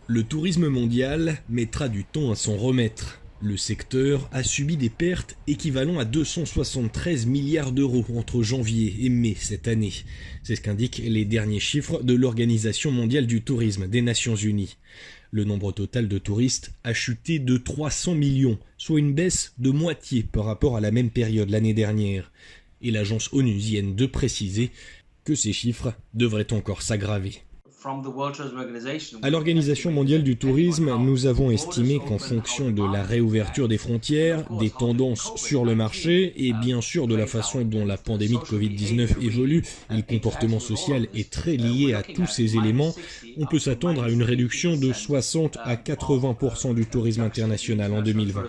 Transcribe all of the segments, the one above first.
Le tourisme mondial mettra du temps à s'en remettre. Le secteur a subi des pertes équivalent à 273 milliards d'euros entre janvier et mai cette année. C'est ce qu'indiquent les derniers chiffres de l'Organisation mondiale du tourisme des Nations Unies. Le nombre total de touristes a chuté de 300 millions, soit une baisse de moitié par rapport à la même période l'année dernière. Et l'agence onusienne de préciser que ces chiffres devraient encore s'aggraver. À l'Organisation mondiale du tourisme, nous avons estimé qu'en fonction de la réouverture des frontières, des tendances sur le marché et bien sûr de la façon dont la pandémie de Covid-19 évolue et le comportement social est très lié à tous ces éléments, on peut s'attendre à une réduction de 60 à 80% du tourisme international en 2020.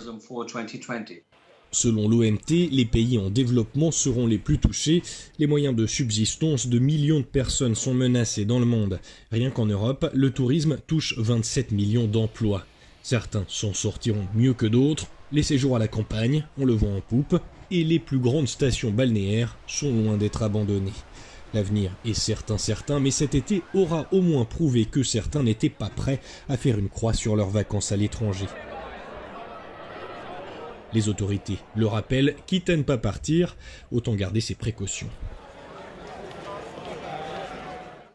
Selon l'OMT, les pays en développement seront les plus touchés. Les moyens de subsistance de millions de personnes sont menacés dans le monde. Rien qu'en Europe, le tourisme touche 27 millions d'emplois. Certains s'en sortiront mieux que d'autres. Les séjours à la campagne, on le voit en poupe, et les plus grandes stations balnéaires sont loin d'être abandonnées. L'avenir est certain, mais cet été aura au moins prouvé que certains n'étaient pas prêts à faire une croix sur leurs vacances à l'étranger. Les autorités le rappellent, quitte à ne pas partir, autant garder ses précautions.